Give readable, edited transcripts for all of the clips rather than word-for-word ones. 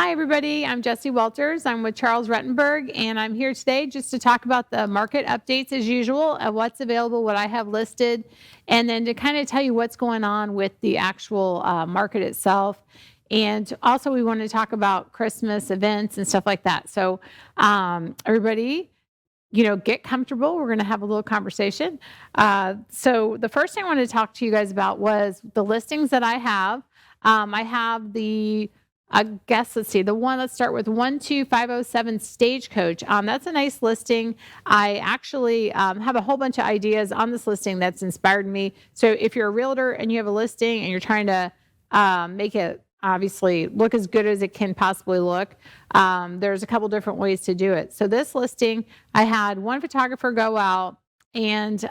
Hi, everybody. I'm Jessie Walters. I'm with Charles Rutenberg, and I'm here today just to talk about the market updates as usual, what's available, what I have listed, and then to kind of tell you what's going on with the actual market itself. And also, we want to talk about Christmas events and stuff like that. So, everybody, get comfortable. We're going to have a little conversation. So the first thing I wanted to talk to you guys about was the listings that I have. I have let's start with 12507 Stagecoach. That's a nice listing. I actually have a whole bunch of ideas on this listing that's inspired me. So if you're a realtor and you have a listing and you're trying to make it obviously look as good as it can possibly look, there's a couple different ways to do it. So this listing, I had one photographer go out and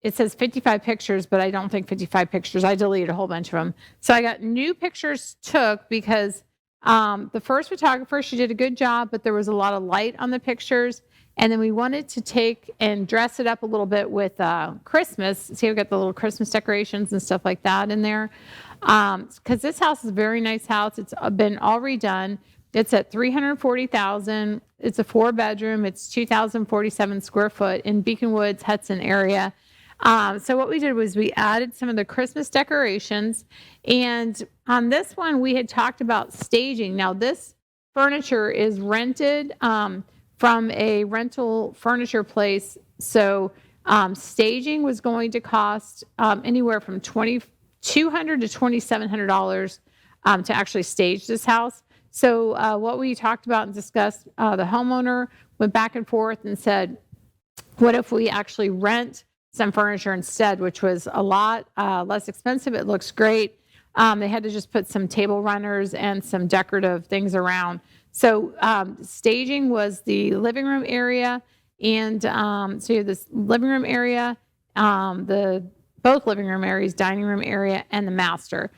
it says 55 pictures, but I don't think 55 pictures. I deleted a whole bunch of them. So I got new pictures took because the first photographer, she did a good job, but there was a lot of light on the pictures. And then we wanted to take and dress it up a little bit with Christmas. See, we got the little Christmas decorations and stuff like that in there. Because this house is a very nice house. It's been all redone. It's at $340,000. It's a 4-bedroom. It's 2,047 square foot in Beacon Woods, Hudson area. So what we did was we added some of the Christmas decorations. And on this one, we had talked about staging. Now, this furniture is rented from a rental furniture place. So staging was going to cost anywhere from $2,200 to $2,700 to actually stage this house. So what we talked about and discussed, the homeowner went back and forth and said, what if we actually rent some furniture instead, which was a lot less expensive. It looks great. They had to just put some table runners and some decorative things around. So staging was the living room area. And so you have this living room area, both living room areas, dining room area, and the master,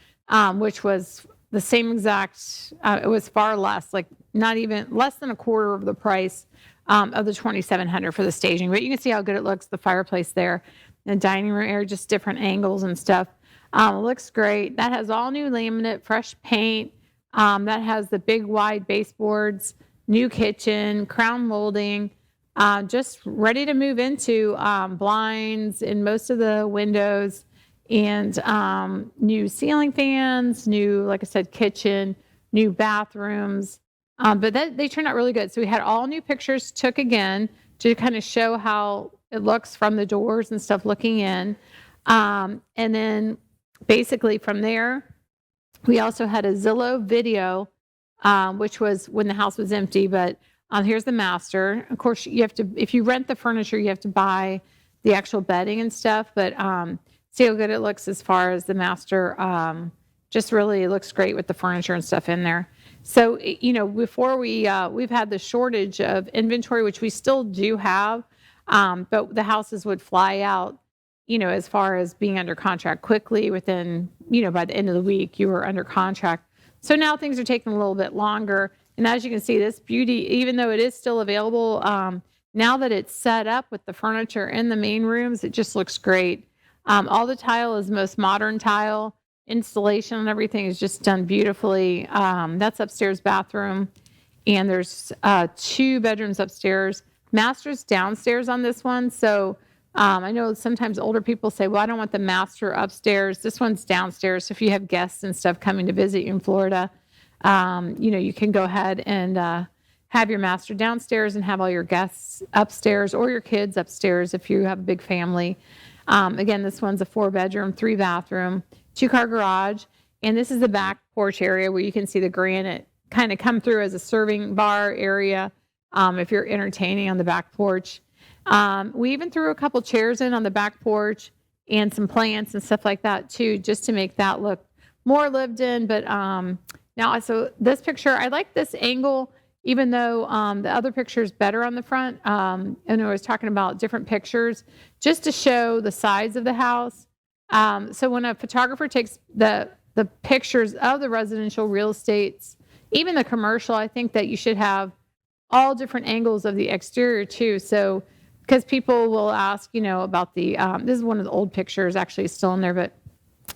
which was the same exact, it was far less, like not even less than a quarter of the price of the $2,700 for the staging. But you can see how good it looks, the fireplace there, the dining room area, just different angles and stuff. It looks great. That has all new laminate, fresh paint. That has the big wide baseboards, new kitchen, crown molding, just ready to move into blinds in most of the windows, and new ceiling fans, new, like I said, kitchen, new bathrooms. But they turned out really good. So we had all new pictures took again to kind of show how it looks from the doors and stuff looking in. And then basically from there, we also had a Zillow video, which was when the house was empty. But here's the master. Of course, you have to, if you rent the furniture, you have to buy the actual bedding and stuff. But see how good it looks as far as the master. Just really looks great with the furniture and stuff in there. So, before we've had the shortage of inventory, which we still do have, but the houses would fly out, as far as being under contract quickly within, by the end of the week, you were under contract. So now things are taking a little bit longer. And as you can see, this beauty, even though it is still available, now that it's set up with the furniture in the main rooms, it just looks great. All the tile is most modern tile. Installation and everything is just done beautifully. That's upstairs bathroom, and there's 2 bedrooms upstairs. Master's downstairs on this one. So I know sometimes older people say, well, I don't want the master upstairs. This one's downstairs. So if you have guests and stuff coming to visit you in Florida, you can go ahead and have your master downstairs and have all your guests upstairs, or your kids upstairs if you have a big family. Again, this one's a 4-bedroom, 3-bathroom, 2-car garage. And this is the back porch area where you can see the granite kind of come through as a serving bar area if you're entertaining on the back porch. We even threw a couple chairs in on the back porch and some plants and stuff like that too, just to make that look more lived in. But now, so this picture, I like this angle, even though the other picture is better on the front. And I was talking about different pictures just to show the size of the house. So when a photographer takes the pictures of the residential real estates, even the commercial, I think that you should have all different angles of the exterior too. So because people will ask, about the, this is one of the old pictures, actually still in there, but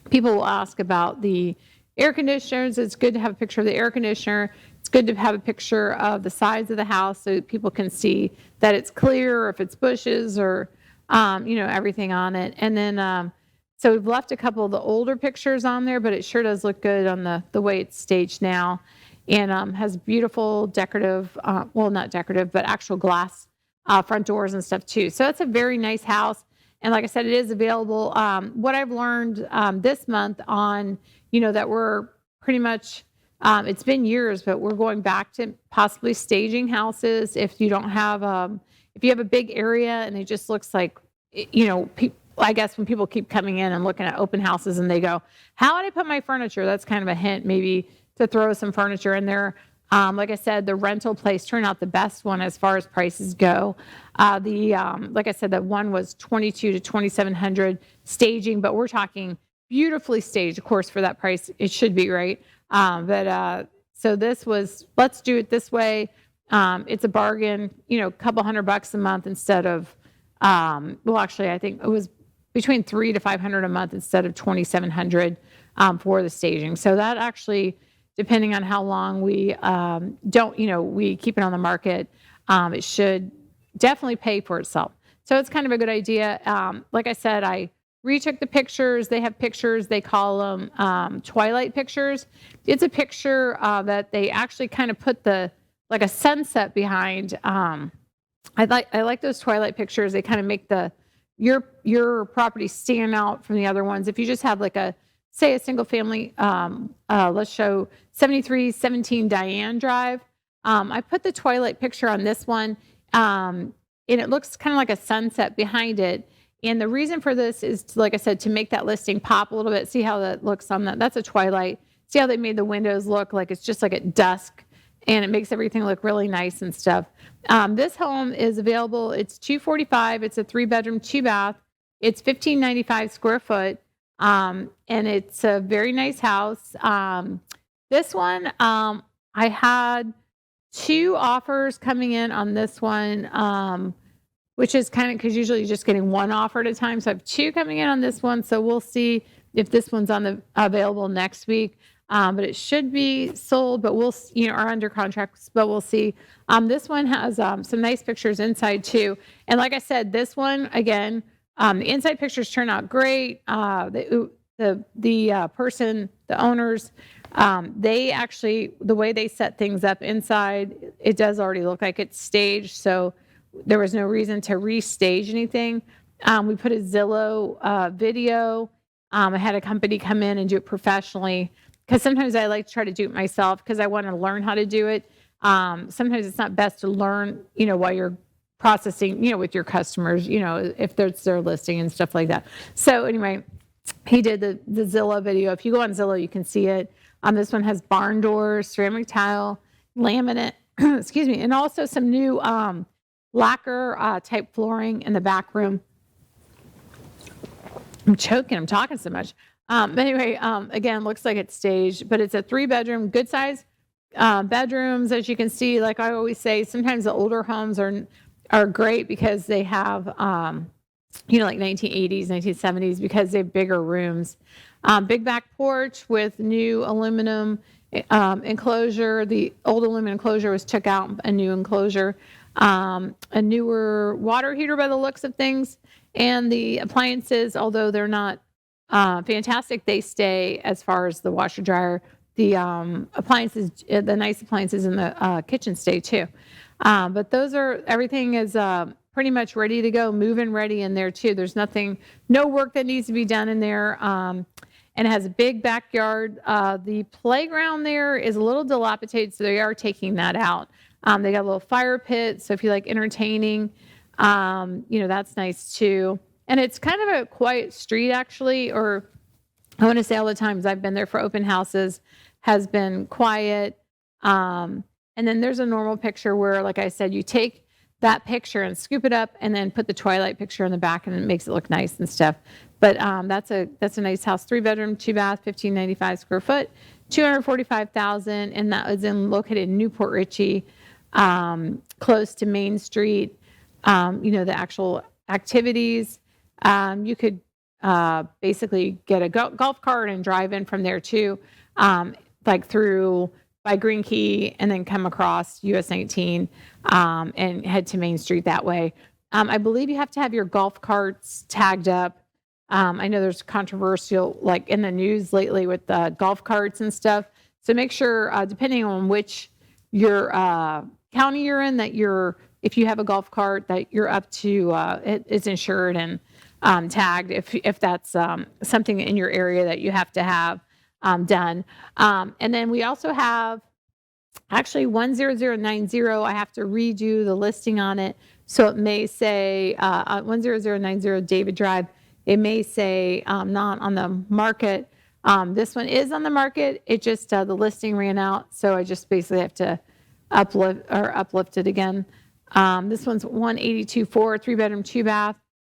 people will ask about the Air conditioners, it's good to have a picture of the air conditioner. It's good to have a picture of the sides of the house so people can see that it's clear, or if it's bushes, or everything on it. And then so we've left a couple of the older pictures on there, but it sure does look good on the way it's staged now, and has beautiful decorative, well, not decorative, but actual glass front doors and stuff too. So it's a very nice house. And like I said, it is available. What I've learned this month on, that we're pretty much, it's been years, but we're going back to possibly staging houses. If you don't have, if you have a big area and it just looks like, I guess when people keep coming in and looking at open houses and they go, how would I put my furniture? That's kind of a hint maybe to throw some furniture in there. Like I said, the rental place turned out the best one as far as prices go. Like I said, that one was $2,200 to $2,700 staging, but we're talking beautifully staged, of course, for that price. It should be, right? So this was, let's do it this way. It's a bargain, a couple $100 a month instead of, well, actually, I think it was between $300 to $500 a month instead of $2,700 for the staging. So that actually, depending on how long we we keep it on the market, it should definitely pay for itself. So it's kind of a good idea. Like I said, I retook the pictures. They have pictures, they call them twilight pictures. It's a picture that they actually kind of put like a sunset behind. I like those twilight pictures. They kind of make your property stand out from the other ones. If you just have like a single family, let's show 7317 Diane Drive. I put the twilight picture on this one, and it looks kind of like a sunset behind it. And the reason for this is, like I said, to make that listing pop a little bit. See how that looks on that. That's a twilight. See how they made the windows look like it's just like at dusk, and it makes everything look really nice and stuff. This home is available. It's $245. It's a 3-bedroom, 2-bath. It's $1,595 square foot. And it's a very nice house. This one, I had 2 offers coming in on this one, which is kind of, because usually you're just getting 1 offer at a time. So I have 2 coming in on this one. So we'll see if this one's available next week. But it should be sold, but we'll, are under contracts, but we'll see. This one has some nice pictures inside too. And like I said, this one, again, the inside pictures turn out great. The owners, they actually, the way they set things up inside, it does already look like it's staged. So there was no reason to restage anything. We put a Zillow video. I had a company come in and do it professionally, because sometimes I like to try to do it myself because I want to learn how to do it. Sometimes it's not best to learn, while you're processing, with your customers, if there's their listing and stuff like that. So anyway, he did the Zillow video. If you go on Zillow, you can see it. This one has barn doors, ceramic tile, laminate, excuse me, and also some new lacquer type flooring in the back room. I'm choking, I'm talking so much. But anyway, again, looks like it's staged, but it's a 3-bedroom, good size bedrooms. As you can see, like I always say, sometimes the older homes are great because they have, like 1980s, 1970s, because they have bigger rooms. Big back porch with new aluminum enclosure. The old aluminum enclosure was took out, a new enclosure. A newer water heater by the looks of things. And the appliances, although they're not fantastic, they stay as far as the washer dryer. The appliances, the nice appliances in the kitchen stay too. But everything is pretty much ready to go, move-in ready in there too. There's no work that needs to be done in there. And it has a big backyard. The playground there is a little dilapidated, so they are taking that out. They got a little fire pit, so if you like entertaining, that's nice too. And it's kind of a quiet street, actually, or I want to say all the times I've been there for open houses has been quiet. And then there's a normal picture where, like I said, you take that picture and scoop it up and then put the twilight picture in the back, and it makes it look nice and stuff. But that's a nice house, 3-bedroom, 2-bath, $1,595 square foot, $245,000, and that was located in Newport Richey, close to Main Street. The actual activities. You could basically get a golf cart and drive in from there too, like through by Green Key and then come across US 19 and head to Main Street that way. I believe you have to have your golf carts tagged up. I know there's controversial, like in the news lately with the golf carts and stuff. So make sure, depending on which your county you're in, that if you have a golf cart, that you're up to it's insured and tagged if that's something in your area that you have to have done. And then we also have actually 10090. I have to redo the listing on it. So it may say 10090 David Drive. It may say not on the market. This one is on the market. It just, the listing ran out. So I just basically have to uplift it again. This one's 182.4, 3-bedroom, 2-bath,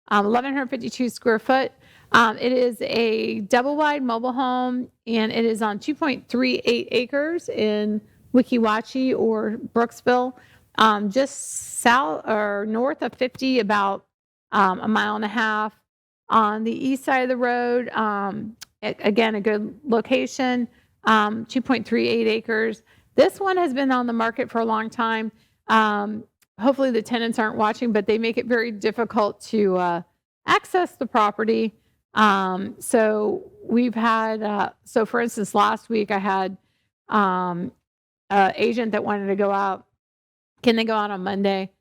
1,152 square foot. It is a double wide mobile home, and it is on 2.38 acres in Weeki Wachee or Brooksville, just south or north of 50, about a mile and a half on the east side of the road. Again, a good location, 2.38 acres. This one has been on the market for a long time. Hopefully the tenants aren't watching, but they make it very difficult to access the property. So we've had, so for instance, last week I had an agent that wanted to go out. Can they go out on Monday?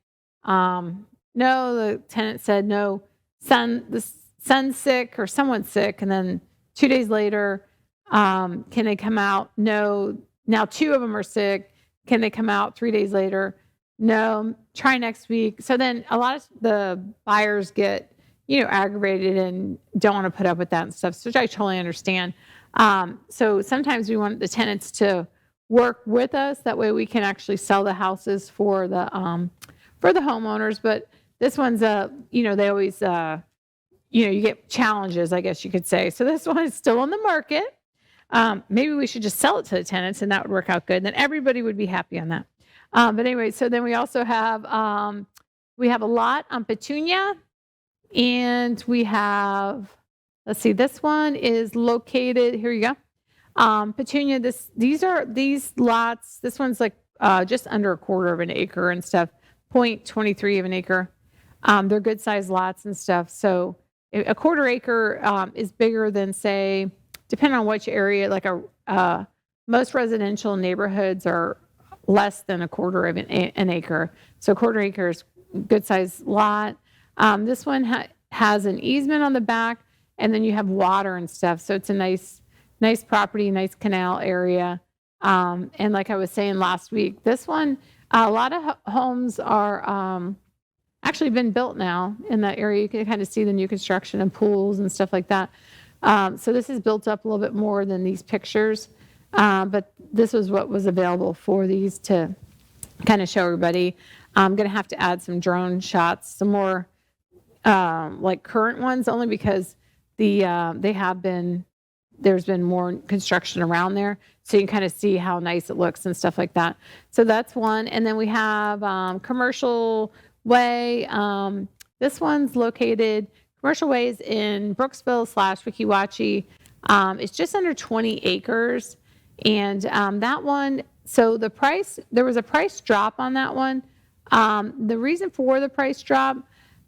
No, the tenant said no. The son's sick or someone's sick. And then 2 days later, can they come out? No. Now 2 of them are sick. Can they come out 3 days later? No. Try next week. So then a lot of the buyers get, aggravated and don't want to put up with that and stuff, which I totally understand. So sometimes we want the tenants to work with us. That way we can actually sell the houses for the homeowners. But this one's they always, you get challenges, I guess you could say. So this one is still on the market. Maybe we should just sell it to the tenants and that would work out good. Then everybody would be happy on that. But anyway, so then we also have, we have a lot on Petunia, and we have, let's see, this one is located, here you go. Petunia, these lots, this one's like just under a quarter of an acre and stuff, 0.23 of an acre. They're good sized lots and stuff. So a quarter acre is bigger than, say, depending on which area, like most residential neighborhoods are less than a quarter of an acre. So a quarter acre is good sized lot. This one has an easement on the back, and then you have water and stuff. So it's a nice property, nice canal area. And like I was saying last week, this one, a lot of homes are actually been built now in that area. You can kind of see the new construction and pools and stuff like that. So this is built up a little bit more than these pictures. But this was what was available for these to kind of show everybody. I'm going to have to add some drone shots, some more like current ones, only because there's been more construction around there. So you can kind of see how nice it looks and stuff like that. So that's one. And then we have Commercial Way. This one's located, Commercial Way is in Brooksville / Weeki Wachee. It's just under 20 acres. And that one, so the price, there was a price drop on that one. The reason for the price drop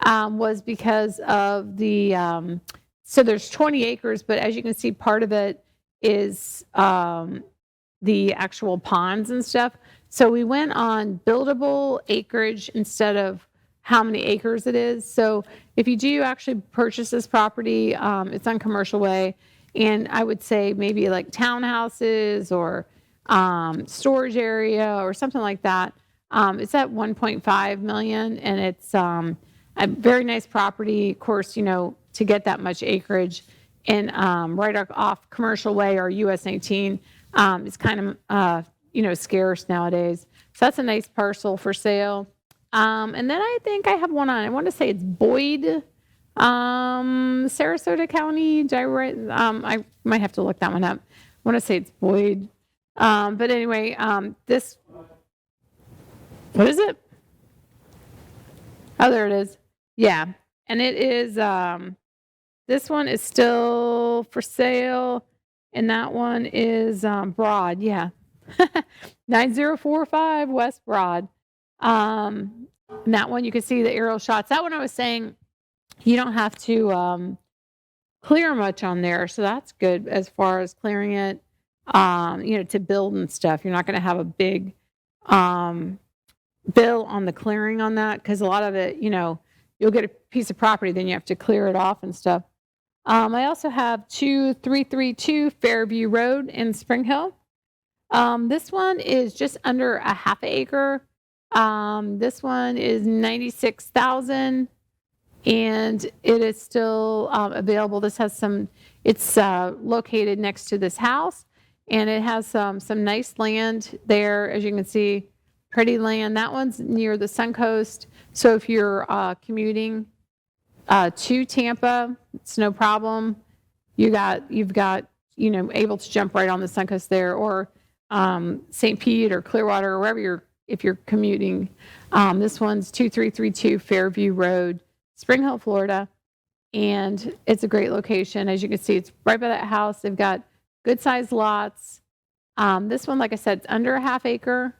was because of the, so there's 20 acres, but as you can see, part of it is the actual ponds and stuff. So we went on buildable acreage instead of how many acres it is. So if you do actually purchase this property, it's on Commercial Way. And I would say maybe like townhouses or storage area or something like that. It's at 1.5 million, and it's a very nice property. Of course, to get that much acreage and right off Commercial Way or US 18 is kind of scarce nowadays. So that's a nice parcel for sale. And then I think I have one on, I want to say it's Boyd, Sarasota County. Did I write? I might have to look that one up. I want to say it's Boyd. But anyway, this, what is it? Oh, there it is. Yeah. And it is, This one is still for sale, and that one is Broad. Yeah. 9045 West Broad. And that one, you can see the aerial shots. That one I was saying you don't have to clear much on there. So that's good as far as clearing it, to build and stuff. You're not going to have a big bill on the clearing on that because a lot of it, you'll get a piece of property, then you have to clear it off and stuff. I also have 2332 Fairview Road in Spring Hill. This one is just under a half acre. This one is 96,000 and it is still available. This has it's located next to this house and it has some nice land there. As you can see, pretty land. That one's near the Suncoast. So if you're commuting to Tampa, it's no problem. You've got, able to jump right on the Suncoast there, or St. Pete or Clearwater or wherever if you're commuting. This one's 2332 Fairview Road, Spring Hill, Florida. And it's a great location. As you can see, it's right by that house. They've got good sized lots. This one, like I said, it's under a half acre.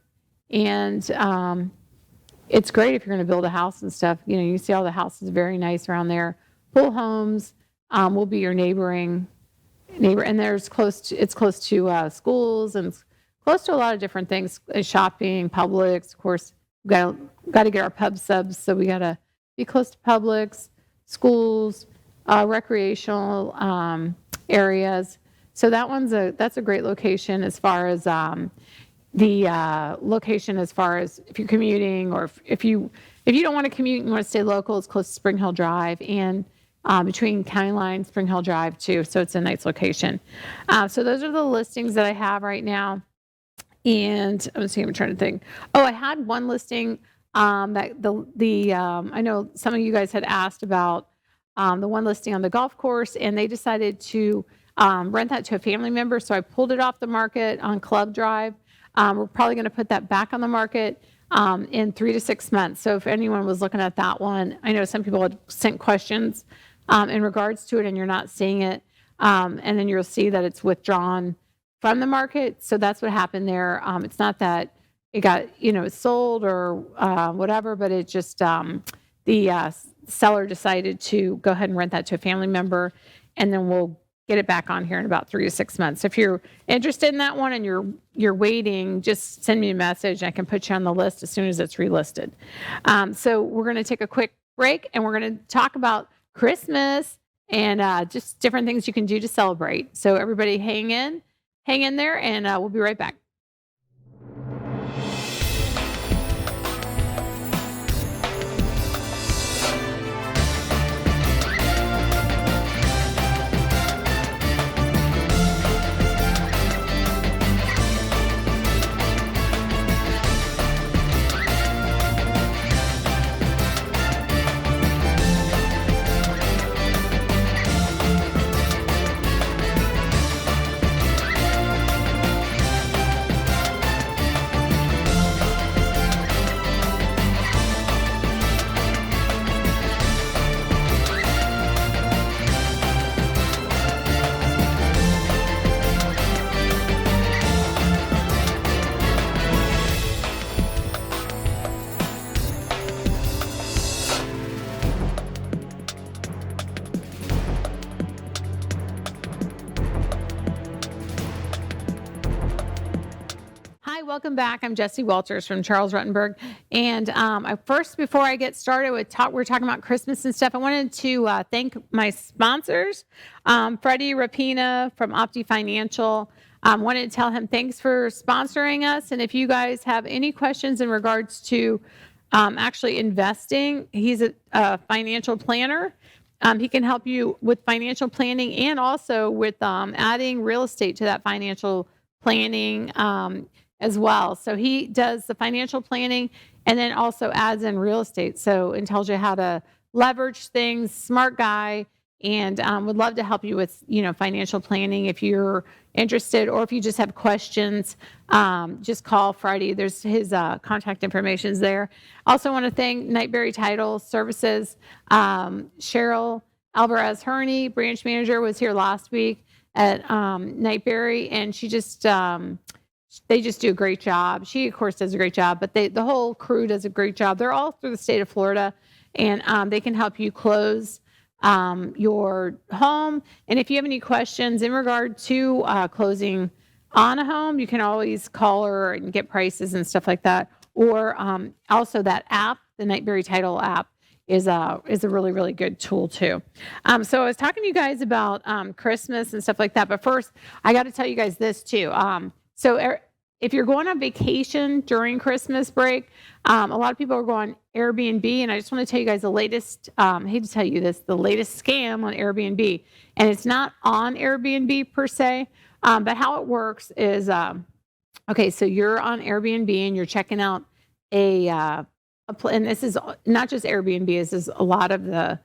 And it's great if you're going to build a house and stuff. You see all the houses very nice around there. Full homes will be your neighbor, and it's close to schools and close to a lot of different things, shopping, Publix. Of course, we got to get our pub subs, so we got to be close to Publix, schools, recreational areas. So that's a great location as far as the location, as far as if you're commuting, or if you don't want to commute and you want to stay local, it's close to Spring Hill Drive and between County Line, Spring Hill Drive too. So it's a nice location. So those are the listings that I have right now. And I'm trying to think. Oh, I had one listing that I know some of you guys had asked about the one listing on the golf course, and they decided to rent that to a family member. So I pulled it off the market on Club Drive. We're probably going to put that back on the market in 3 to 6 months. So if anyone was looking at that one, I know some people had sent questions in regards to it, and you're not seeing it. And then you'll see that it's withdrawn from the market. So that's what happened there. It's not that it got, sold or whatever, but it just, the seller decided to go ahead and rent that to a family member, and then we'll get it back on here in about 3 to 6 months. If you're interested in that one and you're waiting, just send me a message. I can put you on the list as soon as it's relisted. So we're going to take a quick break, and we're going to talk about Christmas and just different things you can do to celebrate. So everybody hang in there, and we'll be right back. Welcome back. I'm Jessie Walters from Charles Rutenberg. And before I get started, we're talking about Christmas and stuff. I wanted to thank my sponsors, Freddie Rapina from OptaFinancial. Wanted to tell him thanks for sponsoring us. And if you guys have any questions in regards to actually investing, he's a financial planner. He can help you with financial planning and also with adding real estate to that financial planning as well. So he does the financial planning and then also adds in real estate. So and tells you how to leverage things. Smart guy, and would love to help you with financial planning if you're interested, or if you just have questions. Just call Freddie. There's his contact information is there. Also want to thank Nightberry Title Services, Cheryl Alvarez Herney, branch manager, was here last week at Nightberry, and she just they just do a great job. She, of course, does a great job, but the whole crew does a great job. They're all through the state of Florida, and they can help you close your home. And if you have any questions in regard to closing on a home, you can always call her and get prices and stuff like that. Or also that app, the Nightberry Title app, is a really, really good tool too. So I was talking to you guys about Christmas and stuff like that. But first, I got to tell you guys this too. If you're going on vacation during Christmas break, a lot of people are going Airbnb, and I just want to tell you guys the latest, I hate to tell you this, the latest scam on Airbnb. And it's not on Airbnb per se, but how it works is, okay, so you're on Airbnb and you're checking out and this is not just Airbnb, this is a lot of the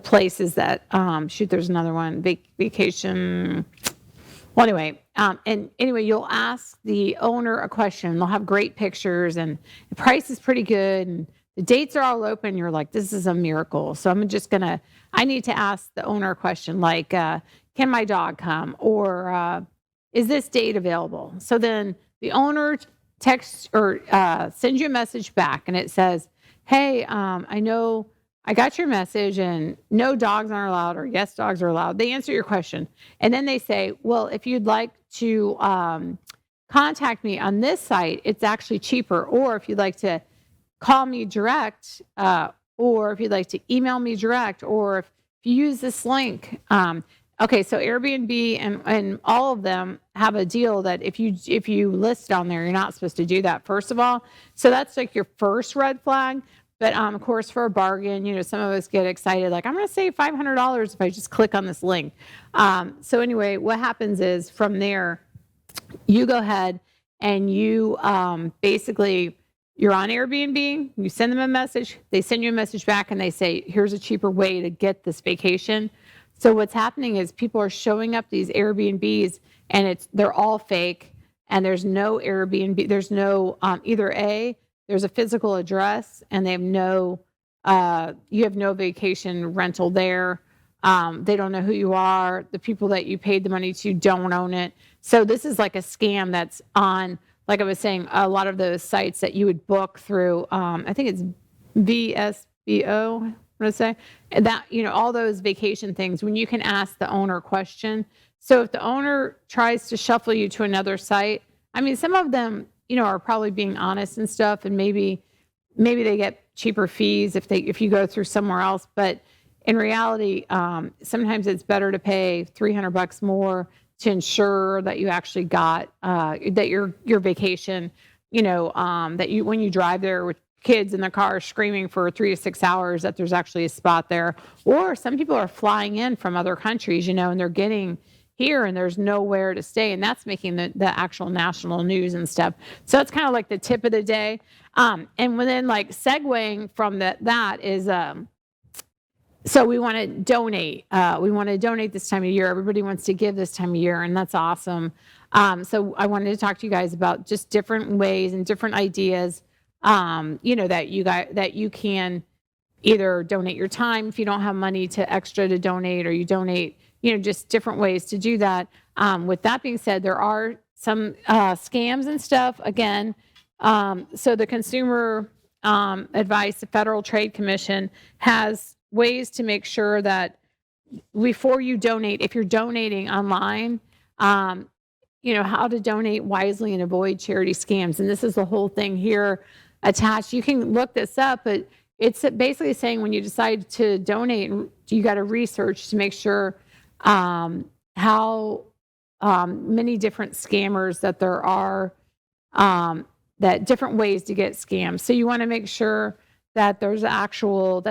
places that, there's another one, vacation. Well, anyway, you'll ask the owner a question. They'll have great pictures, and the price is pretty good, and the dates are all open. You're like, this is a miracle. So I need to ask the owner a question like, can my dog come? Or is this date available? So then the owner texts or sends you a message back, and it says, hey, I know I got your message, and no dogs aren't allowed, or yes, dogs are allowed. They answer your question. And then they say, well, if you'd like to contact me on this site, it's actually cheaper. Or if you'd like to call me direct, or if you'd like to email me direct, or if you use this link. Okay, so Airbnb and all of them have a deal that if you list on there, you're not supposed to do that, first of all. So that's like your first red flag. But of course, for a bargain, some of us get excited, like, I'm going to save $500 if I just click on this link. So anyway, what happens is from there, you go ahead and you basically, you're on Airbnb, you send them a message, they send you a message back, and they say, here's a cheaper way to get this vacation. So what's happening is people are showing up these Airbnbs, and they're all fake, and there's no Airbnb, there's no there's a physical address, and they have you have no vacation rental there. They don't know who you are. The people that you paid the money to don't own it. So this is like a scam that's on, like I was saying, a lot of those sites that you would book through, I think it's VSBO, I'm going to say, that, all those vacation things, when you can ask the owner a question. So if the owner tries to shuffle you to another site, some of them, are probably being honest and stuff, and maybe they get cheaper fees if you go through somewhere else. But in reality, sometimes it's better to pay $300 more to ensure that you actually got that your vacation, that when you drive there with kids in the car screaming for 3 to 6 hours, that there's actually a spot there. Or some people are flying in from other countries, and they're getting here and there's nowhere to stay, and that's making the actual national news and stuff. So it's kind of like the tip of the day. And then segueing from that is so we want to donate. We want to donate this time of year. Everybody wants to give this time of year, and that's awesome. So I wanted to talk to you guys about just different ways and different ideas, that you can either donate your time if you don't have money to donate, or you donate, just different ways to do that. With that being said, there are some scams and stuff. Again, so the Consumer Advice, the Federal Trade Commission, has ways to make sure that before you donate, if you're donating online, how to donate wisely and avoid charity scams. And this is the whole thing here attached. You can look this up, but it's basically saying when you decide to donate, you got to research to make sure how many different scammers that there are, that different ways to get scammed. So you want to make sure that they're actual, what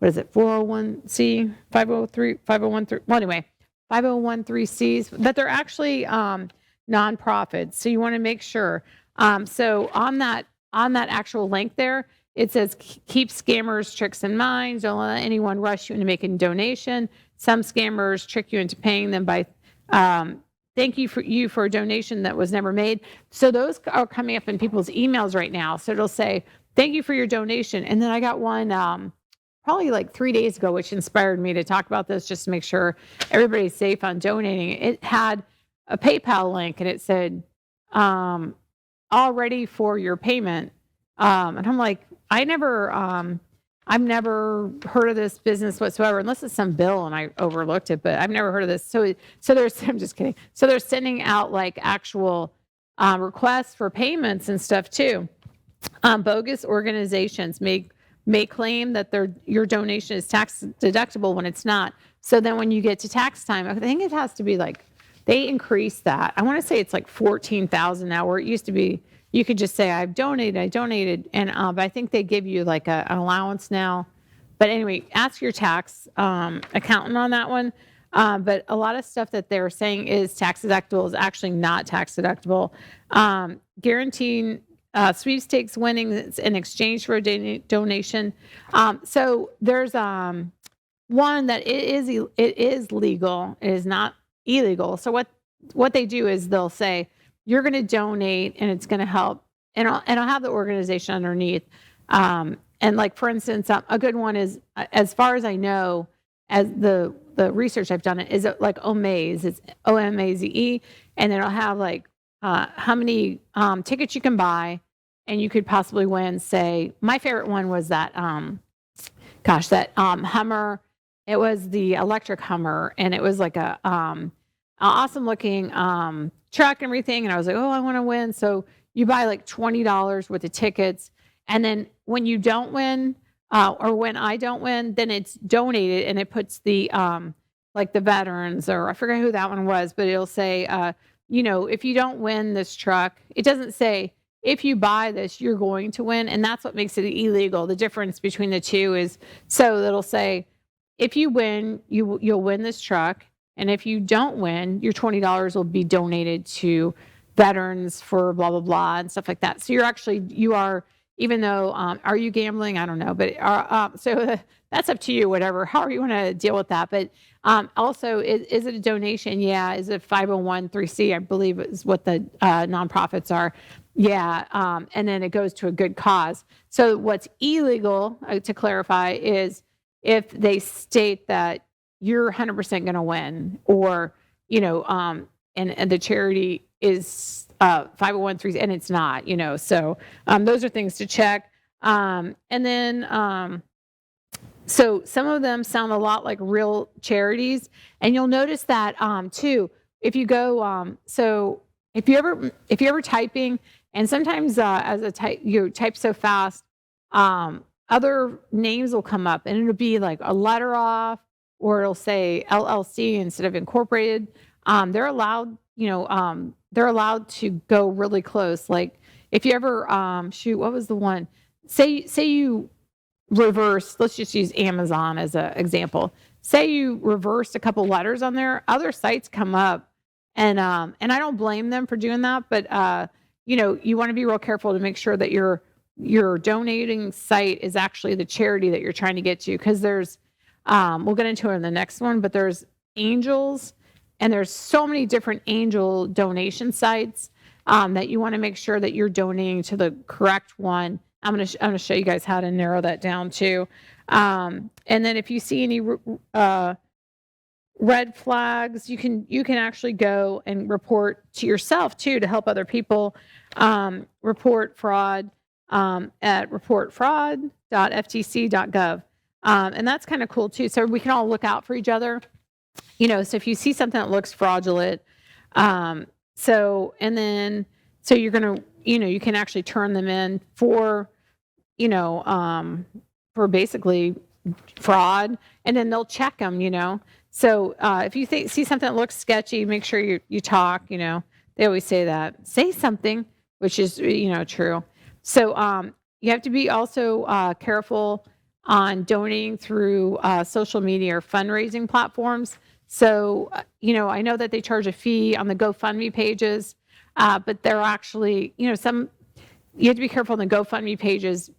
is it, 401c, 503, 501, well, anyway, 5013Cs, that they're actually nonprofits. So you want to make sure. So on that actual link there, it says, keep scammers' tricks in mind. Don't let anyone rush you into making a donation. Some scammers trick you into paying them by thank you for a donation that was never made. So those are coming up in people's emails right now. So it'll say, thank you for your donation. And then I got one probably like 3 days ago, which inspired me to talk about this just to make sure everybody's safe on donating. It had a PayPal link and it said, all ready for your payment. And I'm like, I've never heard of this business whatsoever, unless it's some bill and I overlooked it, but I've never heard of this. So I'm just kidding. So they're sending out like actual requests for payments and stuff too. Bogus organizations may claim that your donation is tax deductible when it's not. So then when you get to tax time, I think it has to be like, they increased that. I want to say it's like 14,000 now, where it used to be you could just say I donated, and but I think they give you like an allowance now. But anyway, ask your tax accountant on that one. But a lot of stuff that they're saying is tax deductible is actually not tax deductible. Guaranteeing sweepstakes winnings in exchange for a donation. So there's one that it is legal. It is not illegal. So what they do is they'll say you're going to donate and it's going to help, and I'll have the organization underneath. And like for instance, a good one is, as far as I know, as the research I've done, is it like OMAZE? It's OMAZE, and then it'll have like how many tickets you can buy, and you could possibly win. Say, my favorite one was that Hummer. It was the electric Hummer, and it was like a awesome looking truck and everything. And I was like, oh, I want to win. So you buy like $20 worth of tickets, and then when you don't win, or when I don't win, then it's donated, and it puts the like the veterans, or I forget who that one was, but it'll say, if you don't win this truck, it doesn't say if you buy this, you're going to win, and that's what makes it illegal. The difference between the two is, so it'll say, if you win, you'll win this truck, and if you don't win, your $20 will be donated to veterans for blah blah blah and stuff like that. So you are, even though are you gambling? I don't know, but so that's up to you. Whatever, however you want to deal with that. But also, is it a donation? Yeah. Is it 501(c)(3), I believe is what the nonprofits are. Yeah. And then it goes to a good cause. So what's illegal, to clarify, is if they state that you're 100% going to win, or, and the charity is 501(c)(3), and it's not, so those are things to check. And then, so some of them sound a lot like real charities, and you'll notice that too, if you go, so if you're ever typing, and sometimes you type so fast, other names will come up, and it'll be like a letter off, or it'll say LLC instead of incorporated. They're allowed, they're allowed to go really close. Like if you ever, what was the one? Say you reverse, let's just use Amazon as an example. Say you reversed a couple letters on there, other sites come up, and I don't blame them for doing that, but you want to be real careful to make sure that your donating site is actually the charity that you're trying to get to, because there's we'll get into it in the next one, but there's angels, and there's so many different angel donation sites that you want to make sure that you're donating to the correct one. I'm going to show you guys how to narrow that down too. And then if you see any red flags, you can actually go and report to yourself too, to help other people. Report fraud at reportfraud.ftc.gov. And that's kind of cool too. So we can all look out for each other. So if you see something that looks fraudulent, so you're going to, you can actually turn them in for basically fraud, and then they'll check them, So if you see something that looks sketchy, make sure you talk, they always say that, say something, which is, true. So you have to be also careful on donating through social media or fundraising platforms. So, I know that they charge a fee on the GoFundMe pages, but they're actually, you have to be careful on the GoFundMe pages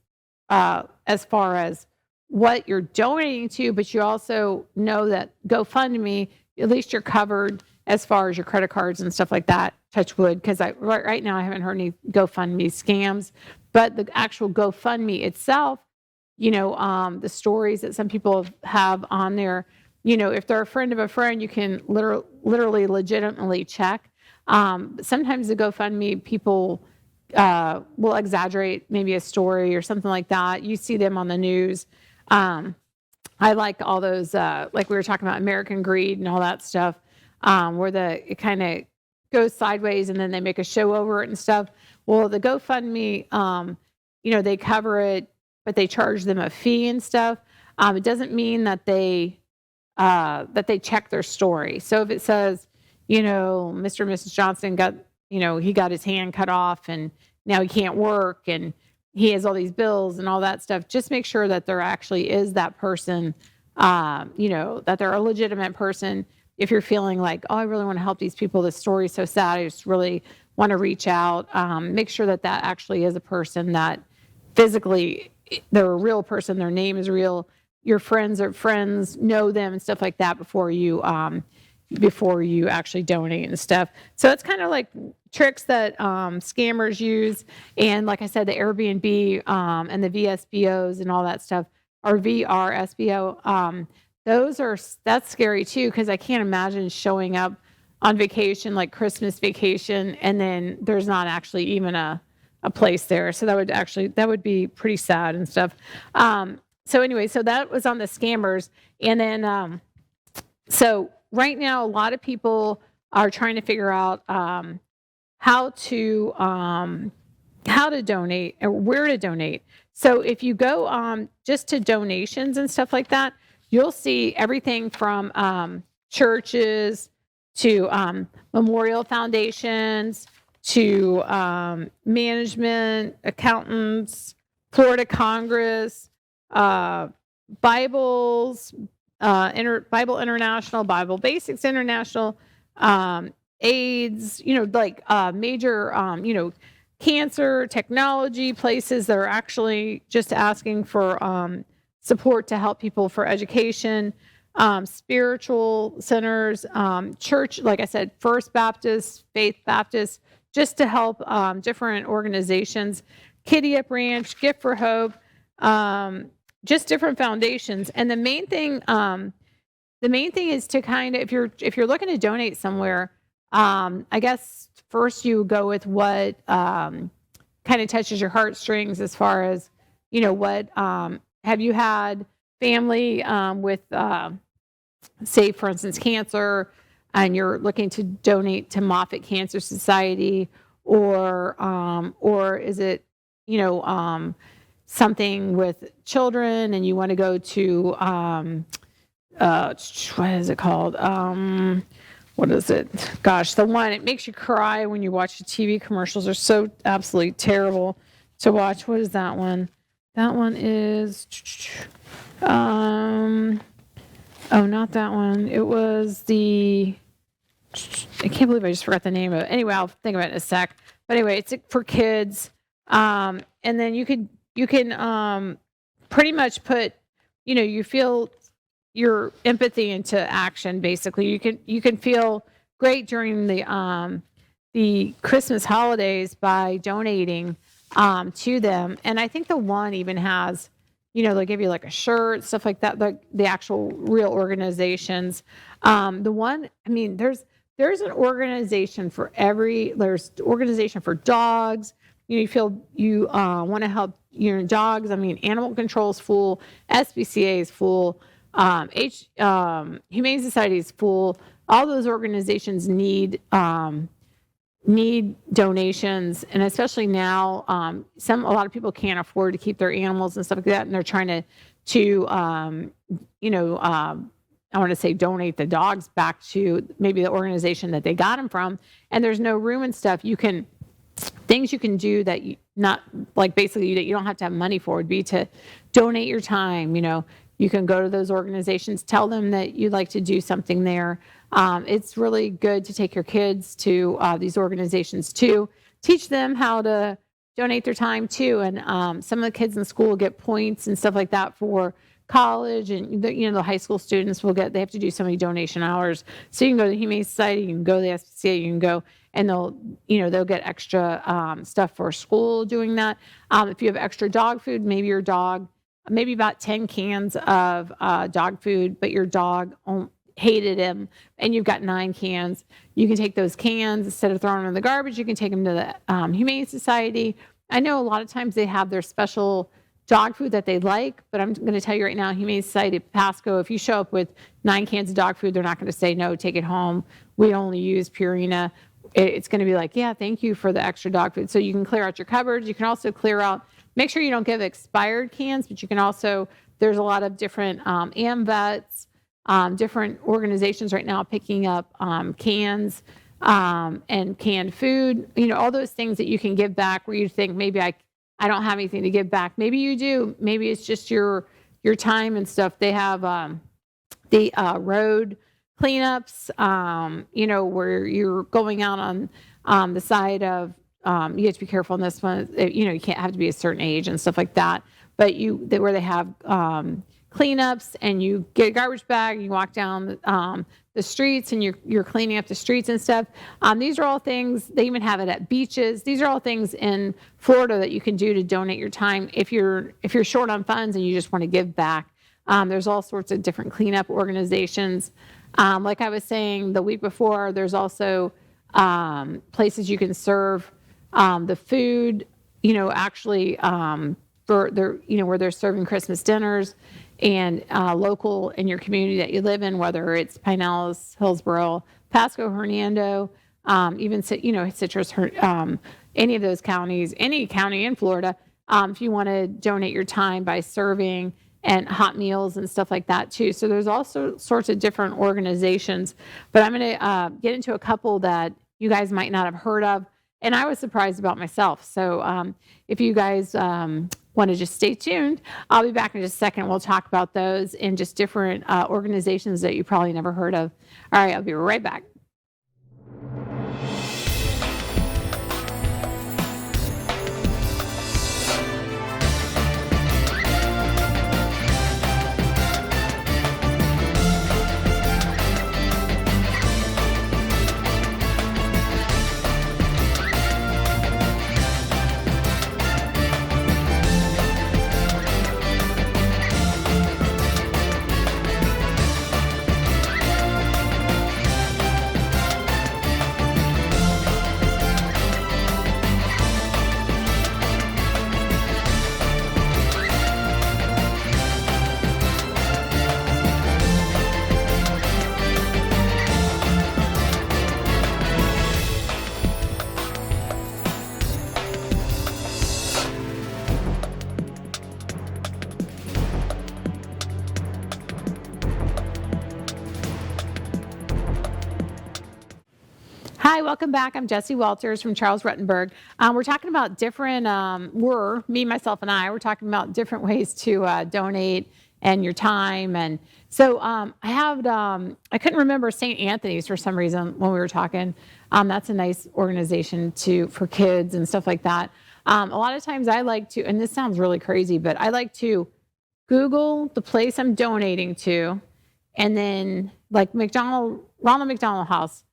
as far as what you're donating to, but you also know that GoFundMe, at least you're covered as far as your credit cards and stuff like that, touch wood, because right now I haven't heard any GoFundMe scams, but the actual GoFundMe itself, the stories that some people have on there. If they're a friend of a friend, you can literally legitimately check. Sometimes the GoFundMe people will exaggerate maybe a story or something like that. You see them on the news. I like all those, like we were talking about American Greed and all that stuff, where it kind of goes sideways and then they make a show over it and stuff. Well, the GoFundMe, they cover it, but they charge them a fee and stuff. It doesn't mean that they check their story. So if it says, Mr. and Mrs. Johnson got, he got his hand cut off and now he can't work and he has all these bills and all that stuff, just make sure that there actually is that person, that they're a legitimate person. If you're feeling like, oh, I really want to help these people, this story is so sad, I just really want to reach out, make sure that actually is a person that physically, they're a real person, their name is real, your friends know them and stuff like that before you actually donate and stuff. So it's kind of like tricks that scammers use. And like I said, the Airbnb and the VSBOs and all that stuff, or VRSBO, that's scary too, because I can't imagine showing up on vacation, like Christmas vacation, and then there's not actually even a place there. So that would be pretty sad and stuff. So anyway, so that was on the scammers. And then, so right now, a lot of people are trying to figure out how to donate or where to donate. So if you go just to donations and stuff like that, you'll see everything from churches to memorial foundations to management, accountants, Florida Congress, Bibles, Bible International, Bible Basics International, AIDS, major, cancer, technology places that are actually just asking for support to help people for education, spiritual centers, church, like I said, First Baptist, Faith Baptist, just to help different organizations, Kitty Up Ranch, Gift for Hope, just different foundations. And the main thing is to kind of, if you're looking to donate somewhere, I guess first you go with what kind of touches your heartstrings, as far as, what have you had family with, say, for instance, cancer, and you're looking to donate to Moffitt Cancer Society, or is it, something with children and you want to go to, what is it called? What is it? Gosh, the one, it makes you cry when you watch the TV commercials. Are so absolutely terrible to watch. What is that one? That one is, oh, not that one. It was I can't believe I just forgot the name of it. Anyway, I'll think of it in a sec. But anyway, it's for kids. And then you can pretty much put, you feel your empathy into action. Basically, you can feel great during the Christmas holidays by donating to them. And I think the one even has, they'll give you like a shirt, stuff like that. The actual real organizations. The one, I mean, there's an organization for there's organization for dogs. You feel you want to help your dogs. I mean, animal control is full, SPCA is full, Humane Society is full. All those organizations need donations, and especially now, a lot of people can't afford to keep their animals and stuff like that, and they're trying to I want to say donate the dogs back to maybe the organization that they got them from, and there's no room and stuff. Things you can do that basically that you don't have to have money for would be to donate your time. You can go to those organizations, tell them that you'd like to do something there. It's really good to take your kids to these organizations too. Teach them how to donate their time too. And some of the kids in school get points and stuff like that for college, and the high school students they have to do so many donation hours. So you can go to the Humane Society, you can go to the SPCA, you can go, and they'll get extra stuff for school doing that. If you have extra dog food, maybe your dog maybe about 10 cans of dog food, but your dog hated him, and you've got 9 cans. You can take those cans, instead of throwing them in the garbage, you can take them to the Humane Society. I know a lot of times they have their special dog food that they like, but I'm going to tell you right now, Humane Society Pasco, if you show up with 9 cans of dog food, they're not going to say, no, take it home. We only use Purina. It's going to be like, yeah, thank you for the extra dog food. So you can clear out your cupboards. You can also clear out, make sure you don't give expired cans, but you can also, there's a lot of different AMVETs, different organizations right now picking up cans and canned food, all those things that you can give back where you think maybe I don't have anything to give back. Maybe you do. Maybe it's just your time and stuff. They have the road cleanups, where you're going out on the side of, you have to be careful in this one. You can't have to be a certain age and stuff like that. But where they have cleanups, and you get a garbage bag, you walk down the streets, and you're cleaning up the streets and stuff. These are all things, they even have it at beaches. These are all things in Florida that you can do to donate your time if you're short on funds and you just want to give back. There's all sorts of different cleanup organizations. Like I was saying the week before, there's also places you can serve the food, actually for their, where they're serving Christmas dinners, and local in your community that you live in, whether it's Pinellas, Hillsborough, Pasco, Hernando, even Citrus, any of those counties, any county in Florida. If you want to donate your time by serving and hot meals and stuff like that too. So there's also sorts of different organizations, but I'm going to get into a couple that you guys might not have heard of, and I was surprised about myself. So if you guys want to just stay tuned, I'll be back in just a second. We'll talk about those and just different organizations that you probably never heard of. All right, I'll be right back. Hi, welcome back. I'm Jessie Walters from Charles Rutenberg. We're talking about different, me, myself, and we're talking about different ways to donate and your time. And so I couldn't remember St. Anthony's for some reason when we were talking. That's a nice organization for kids and stuff like that. A lot of times I like to, and this sounds really crazy, but I like to Google the place I'm donating to, and then like Ronald McDonald House,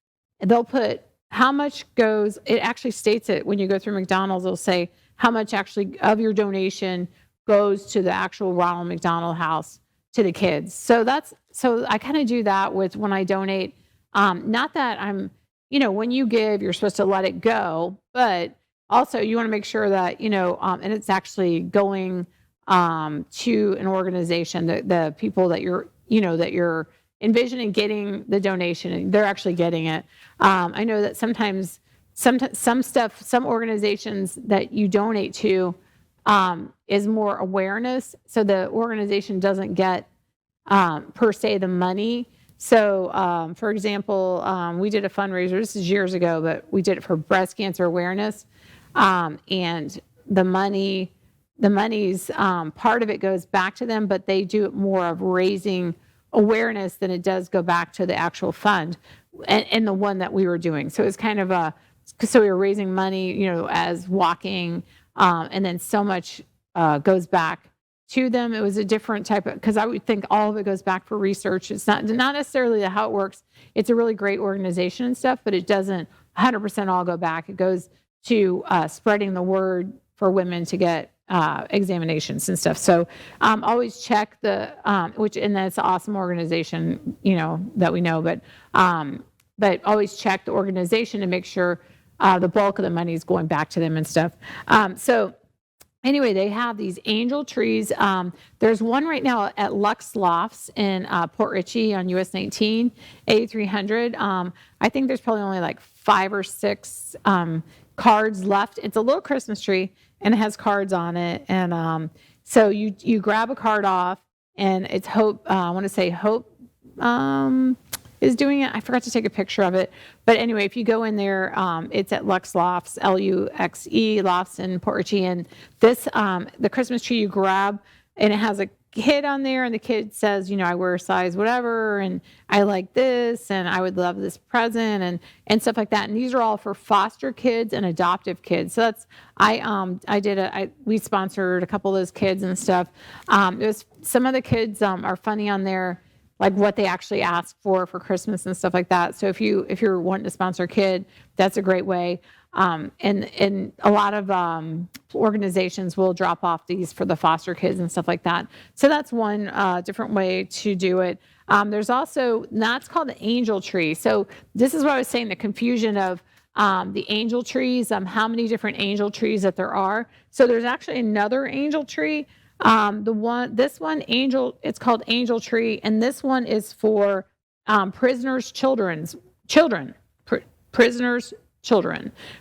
they'll put how much goes, it actually states it when you go through McDonald's, it'll say how much actually of your donation goes to the actual Ronald McDonald House to the kids. So I kind of do that with when I donate. Not that I'm, when you give, you're supposed to let it go, but also you want to make sure that, and it's actually going to an organization, the people that you're envisioning getting the donation, and they're actually getting it. I know that sometimes some organizations that you donate to is more awareness, so the organization doesn't get per se the money. So for example, we did a fundraiser, this is years ago, but we did it for breast cancer awareness, and the money's part of it goes back to them, but they do it more of raising awareness than it does go back to the actual fund and the one that we were doing. So it's kind of so we were raising money, as walking, and then so much goes back to them. It was a different type of, because I would think all of it goes back for research. It's not necessarily how it works. It's a really great organization and stuff, but it doesn't 100% all go back. It goes to spreading the word for women to get examinations and stuff. So always check the and that's an awesome organization, that we know, but always check the organization to make sure the bulk of the money is going back to them and stuff. So anyway, they have these angel trees. There's one right now at Lux Lofts in Port Richey on US 19, 8300. I think there's probably only like 5 or 6 cards left. It's a little Christmas tree and it has cards on it. And so you grab a card off, and it's Hope. I want to say Hope is doing it. I forgot to take a picture of it. But anyway, if you go in there, it's at Lux Lofts, Luxe Lofts in Port Richey. And this, the Christmas tree you grab, and it has a kid on there, and the kid says, I wear a size whatever, and I like this, and I would love this present, and stuff like that. And these are all for foster kids and adoptive kids. So that's, we sponsored a couple of those kids and stuff. It was, some of the kids are funny on there, like what they actually ask for Christmas and stuff like that. So if you're wanting to sponsor a kid, that's a great way. And a lot of organizations will drop off these for the foster kids and stuff like that. So that's one different way to do it. There's also, that's called the angel tree. So this is what I was saying, the confusion of the angel trees, how many different angel trees that there are. So there's actually another angel tree. This one, angel, it's called angel tree, and this one is for prisoners' children,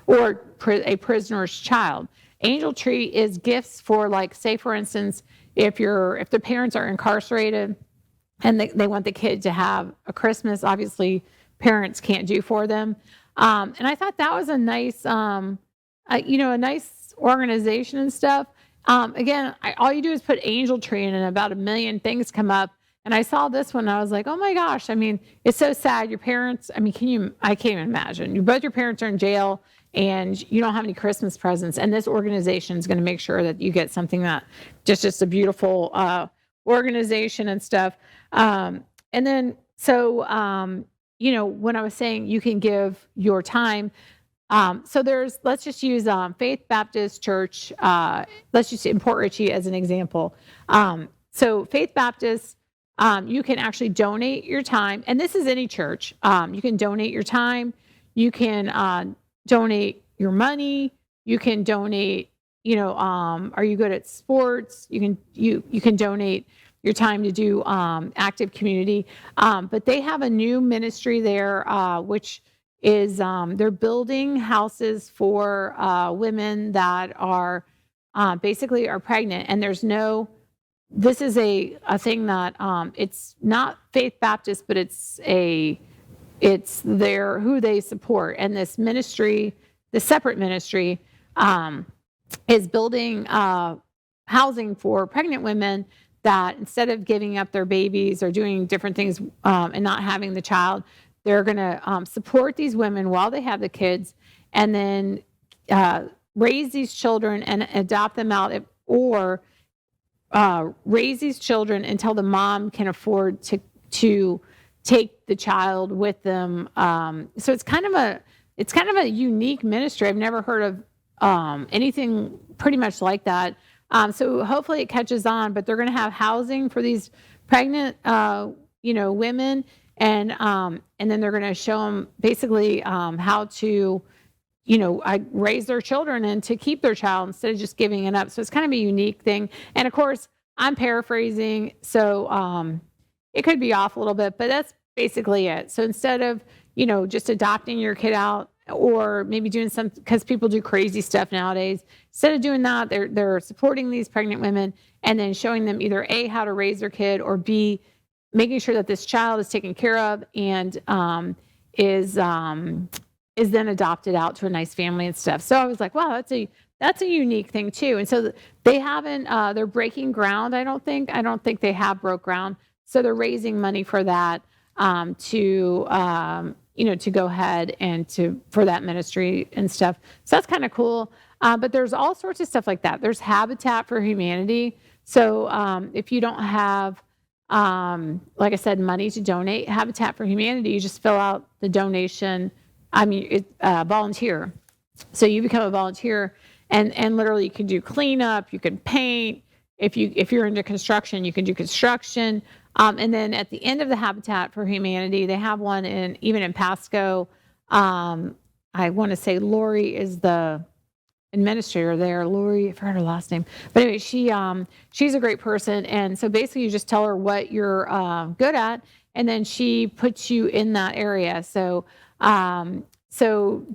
or a prisoner's child. Angel tree is gifts for, like, say for instance, if the parents are incarcerated and they want the kid to have a Christmas, obviously parents can't do for them. And I thought that was a nice, a nice organization and stuff. Again, all you do is put angel tree in, and about 1 million things come up. And I saw this one, and I was like, oh my gosh, it's so sad. Your parents, I can't even imagine. Both your parents are in jail, and you don't have any Christmas presents. And this organization is going to make sure that you get something that just a beautiful organization and stuff. And then, so, when I was saying you can give your time, so let's just use Faith Baptist Church, let's just in Port Richey as an example. So Faith Baptist, you can actually donate your time, and this is any church. You can donate your time, you can donate your money, you can donate, are you good at sports? You can donate your time to do active community. But they have a new ministry there, which is they're building houses for women that are basically are pregnant, and this is a thing that it's not Faith Baptist, but it's who they support. And this ministry, the separate ministry, is building housing for pregnant women that instead of giving up their babies or doing different things and not having the child, they're going to support these women while they have the kids, and then raise these children and adopt them out, or raise these children until the mom can afford to take the child with them. So it's kind of a unique ministry. I've never heard of anything pretty much like that. So hopefully it catches on. But they're going to have housing for these pregnant, women. And then they're going to show them basically how to, raise their children and to keep their child instead of just giving it up. So it's kind of a unique thing. And of course, I'm paraphrasing, so it could be off a little bit, but that's basically it. So instead of, just adopting your kid out, or maybe doing some, because people do crazy stuff nowadays, instead of doing that, they're supporting these pregnant women and then showing them either A, how to raise their kid, or B, making sure that this child is taken care of and is then adopted out to a nice family and stuff. So I was like, wow, that's a unique thing too. And so they haven't, they're breaking ground. I don't think they have broke ground. So they're raising money for that, to go ahead and for that ministry and stuff. So that's kind of cool. But there's all sorts of stuff like that. There's Habitat for Humanity. So if you don't have, like I said, money to donate, Habitat for Humanity, you just fill out the donation. Volunteer. So you become a volunteer, And literally you can do cleanup, you can paint. If you're into construction, you can do construction. And then at the end of the Habitat for Humanity, they have one even in Pasco. I want to say Lori is the administrator there. Lori, I forgot her last name, but anyway, she's a great person. And so basically, you just tell her what you're good at, and then she puts you in that area. So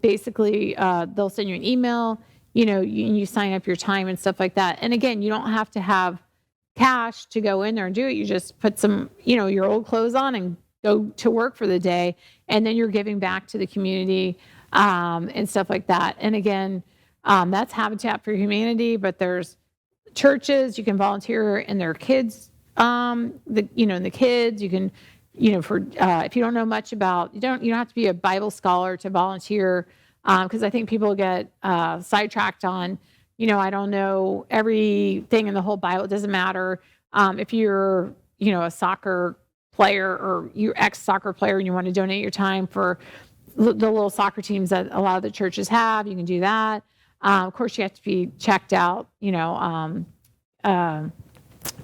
basically, they'll send you an email. You sign up your time and stuff like that. And again, you don't have to have cash to go in there and do it. You just put some, your old clothes on and go to work for the day, and then you're giving back to the community and stuff like that. And again, that's Habitat for Humanity, but there's churches you can volunteer in their kids, in the kids. You can, if you don't know much about, you don't have to be a Bible scholar to volunteer, because I think people get sidetracked on, I don't know everything in the whole Bible. It doesn't matter if you're, a soccer player or you're ex-soccer player and you want to donate your time for the little soccer teams that a lot of the churches have. You can do that. Of course, you have to be checked out,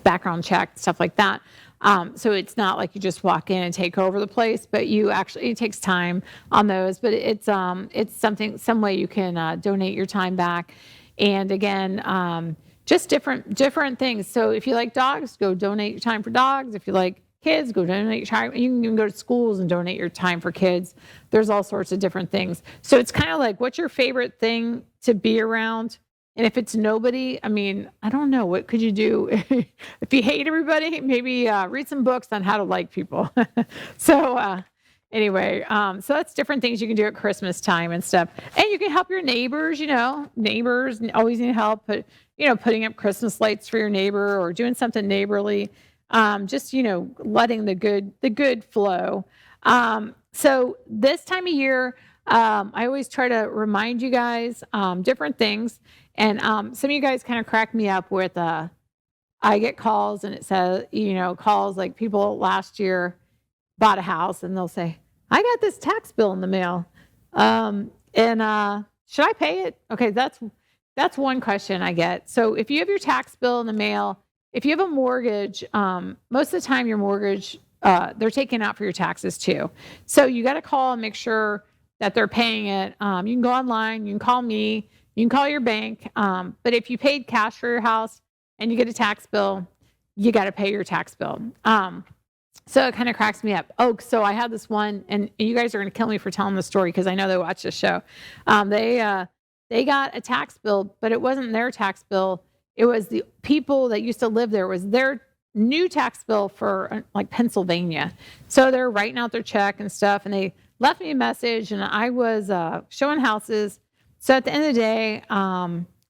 background check, stuff like that. So it's not like you just walk in and take over the place, but it takes time on those. But it's some way you can donate your time back. And again, just different things. So if you like dogs, go donate your time for dogs. If you like kids, go donate your time. You can even go to schools and donate your time for kids. There's all sorts of different things. So it's kind of like, what's your favorite thing to be around? And if it's nobody, I mean, I don't know, what could you do? If you hate everybody, maybe read some books on how to like people. So anyway, so that's different things you can do at Christmas time and stuff. And you can help your neighbors, neighbors always need help, but, putting up Christmas lights for your neighbor or doing something neighborly. Just, letting the good flow. So this time of year, I always try to remind you guys different things. And some of you guys kind of crack me up with, I get calls and it says, calls like people last year bought a house and they'll say, I got this tax bill in the mail. And should I pay it? Okay, that's one question I get. So if you have your tax bill in the mail, if you have a mortgage, most of the time your mortgage, they're taking out for your taxes too. So you got to call and make sure that they're paying it. You can go online, you can call me, you can call your bank. But if you paid cash for your house and you get a tax bill, you got to pay your tax bill. So it kind of cracks me up. Oh, so I had this one, and you guys are going to kill me for telling the story because I know they watch the show. They got a tax bill, but it wasn't their tax bill. It was the people that used to live there. It was their new tax bill for like Pennsylvania. So they're writing out their check and stuff, and they left me a message, and I was showing houses. So at the end of the day,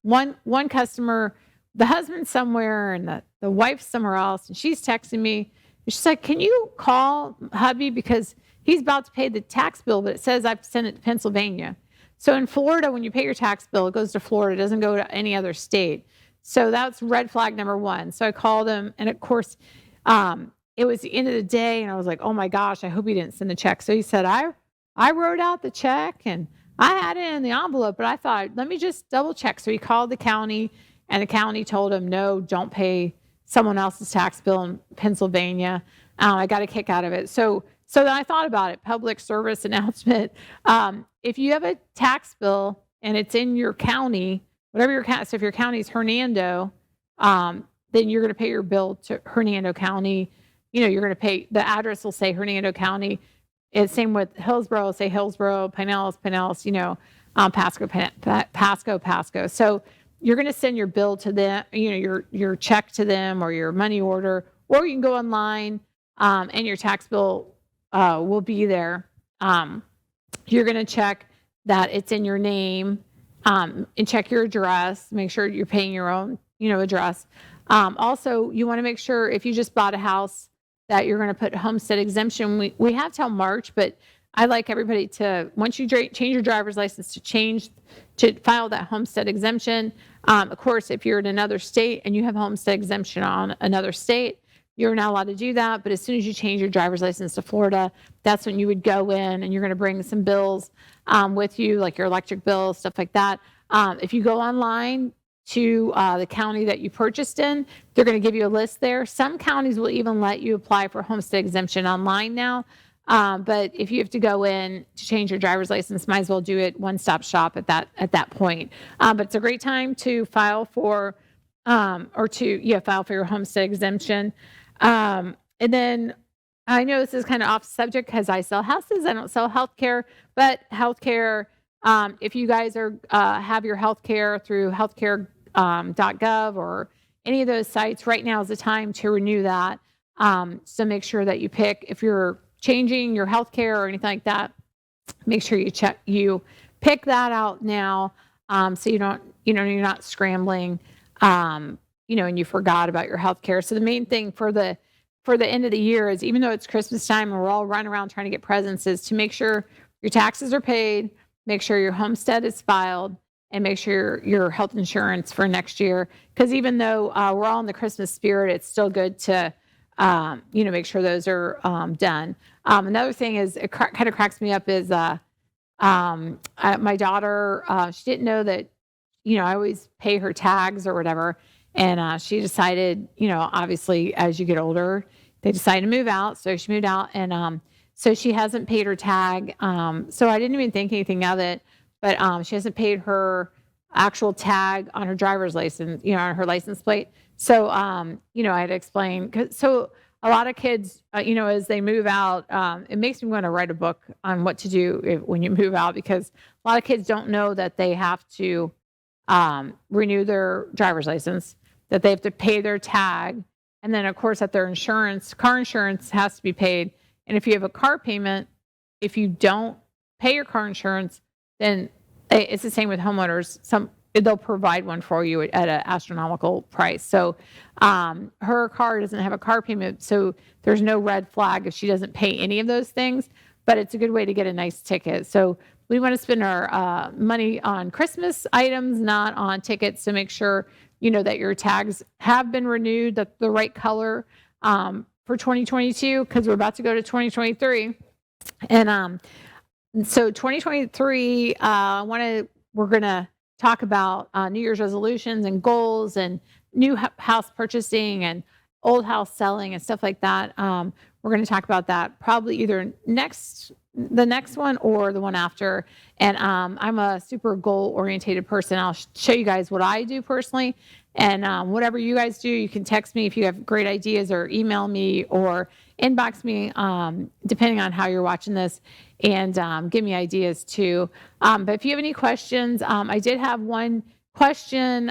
one customer, the husband's somewhere and the wife's somewhere else, and she's texting me. And she's like, can you call hubby because he's about to pay the tax bill, but it says I've sent it to Pennsylvania. So in Florida, when you pay your tax bill, it goes to Florida. It doesn't go to any other state. So that's red flag number one. So I called him, and of course, it was the end of the day, and I was like, oh my gosh, I hope he didn't send the check. So he said, I wrote out the check, and I had it in the envelope, but I thought, let me just double check. So he called the county, and the county told him, no, don't pay someone else's tax bill in Pennsylvania. I got a kick out of it. So then I thought about it, public service announcement. If you have a tax bill and it's in your county, whatever your county, so if your county is Hernando, then you're going to pay your bill to Hernando County. You're going to pay, the address will say Hernando County. It's same with Hillsborough, say Hillsborough, Pinellas, Pasco. So you're going to send your bill to them, your check to them or your money order, or you can go online and your tax bill will be there. You're going to check that it's in your name and check your address, make sure you're paying your own, address. Also, you want to make sure if you just bought a house that you're going to put homestead exemption. We have till March, but I like everybody to, once you change your driver's license, to file that homestead exemption. Of course, if you're in another state and you have homestead exemption on another state, you're not allowed to do that. But as soon as you change your driver's license to Florida, that's when you would go in and you're going to bring some bills with you, like your electric bill, stuff like that. If you go online to the county that you purchased in, they're going to give you a list there. Some counties will even let you apply for homestead exemption online now. But if you have to go in to change your driver's license, might as well do it one-stop shop at that point. But it's a great time to file for file for your homestead exemption. And then I know this is kind of off subject because I sell houses. I don't sell healthcare, but healthcare. If you guys are have your healthcare through healthcare.gov or any of those sites, right now is the time to renew that. So make sure that you pick, if you're changing your healthcare or anything like that, make sure you pick that out now, so you don't, you're not scrambling, and you forgot about your healthcare. So the main thing for the end of the year is, even though it's Christmas time and we're all running around trying to get presents, is to make sure your taxes are paid, make sure your homestead is filed, and make sure your health insurance for next year. Because even though we're all in the Christmas spirit, it's still good to make sure those are done. Another thing is, it kind of cracks me up is my daughter, she didn't know that, I always pay her tags or whatever. And she decided, obviously as you get older, they decide to move out. So she moved out, and so she hasn't paid her tag. So I didn't even think anything of it, but she hasn't paid her actual tag on her driver's license, on her license plate. So, I had to explain. So a lot of kids, as they move out, it makes me want to write a book on what to do when you move out, because a lot of kids don't know that they have to renew their driver's license, that they have to pay their tag. And then, of course, that their car insurance has to be paid. And if you have a car payment, if you don't pay your car insurance, then it's the same with homeowners. They'll provide one for you at an astronomical price. So her car doesn't have a car payment, so there's no red flag if she doesn't pay any of those things. But it's a good way to get a nice ticket. So we want to spend our money on Christmas items, not on tickets. So make sure that your tags have been renewed, that the right color for 2022, because we're about to go to 2023. And so 2023, we're going to talk about New Year's resolutions and goals and new house purchasing and old house selling and stuff like that. We're going to talk about that probably either the next one or the one after. And I'm a super goal orientated person. I'll show you guys what I do personally. And whatever you guys do, you can text me if you have great ideas, or email me or inbox me, depending on how you're watching this, and give me ideas too. But if you have any questions, I did have one question,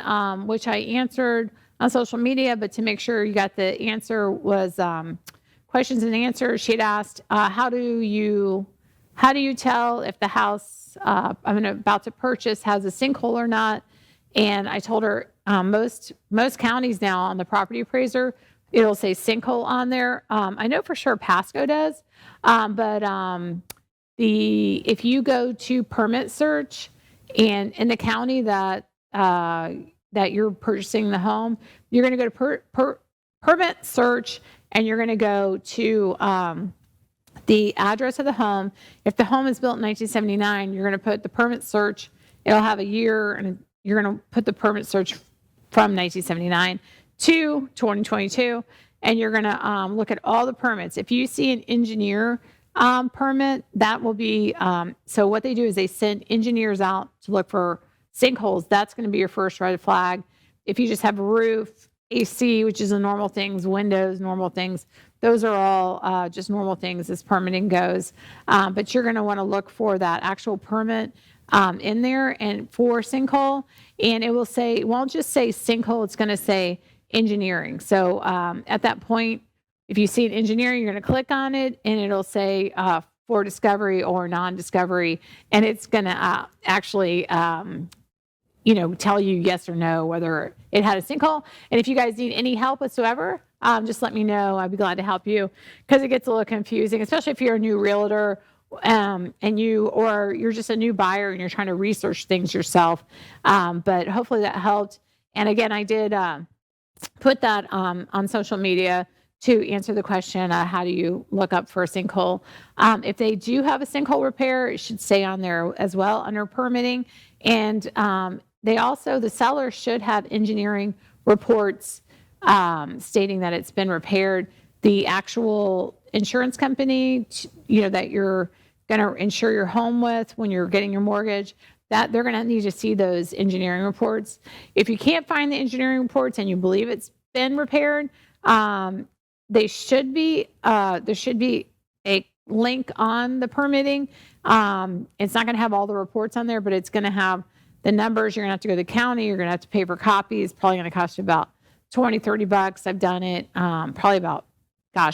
which I answered on social media, but to make sure you got the answer was questions and answers. She had asked, how do you tell if the house I'm about to purchase has a sinkhole or not? And I told her most counties now on the property appraiser, it'll say sinkhole on there. I know for sure Pasco does, but if you go to permit search, and in the county that you're purchasing the home, you're going to go to permit search, and you're going to go to the address of the home. If the home is built in 1979, you're going to put the permit search. It'll have a year, and you're going to put the permit search from 1979 to 2022, and you're going to look at all the permits. If you see an engineer permit, that will be, so what they do is they send engineers out to look for sinkholes. That's going to be your first red flag. If you just have a roof, AC, which is the normal things, windows, normal things, those are all just normal things as permitting goes. But you're going to want to look for that actual permit in there, and for sinkhole, and it won't just say sinkhole, it's going to say engineering. So at that point, if you see an engineering, you're going to click on it, and it'll say for discovery or non-discovery, and it's going to actually tell you yes or no whether it had a sinkhole. And if you guys need any help whatsoever, just let me know. I'd be glad to help you, because it gets a little confusing, especially if you're a new realtor, and you're just a new buyer and you're trying to research things yourself. But hopefully that helped. And again, I did put that on social media to answer the question, how do you look up for a sinkhole? If they do have a sinkhole repair, it should say on there as well under permitting. And the seller should have engineering reports stating that it's been repaired. The actual insurance company, that you're going to insure your home with when you're getting your mortgage, that they're going to need to see those engineering reports. If you can't find the engineering reports and you believe it's been repaired, there should be a link on the permitting. It's not going to have all the reports on there, but it's going to have the numbers. You're going to have to go to the county. You're going to have to pay for copies. Probably going to cost you about $20, $30. I've done it probably about,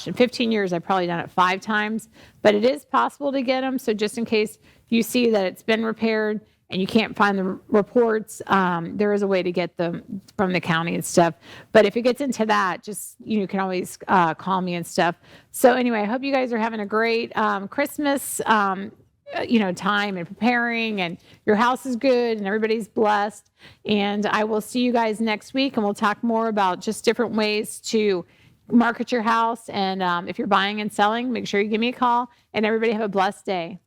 in 15 years, I've probably done it 5 times, but it is possible to get them. So just in case you see that it's been repaired and you can't find the reports, there is a way to get them from the county and stuff. But if it gets into that, just, you can always call me and stuff. So anyway, I hope you guys are having a great Christmas, time and preparing, and your house is good and everybody's blessed. And I will see you guys next week, and we'll talk more about just different ways to market your house. And if you're buying and selling, make sure you give me a call, and everybody have a blessed day.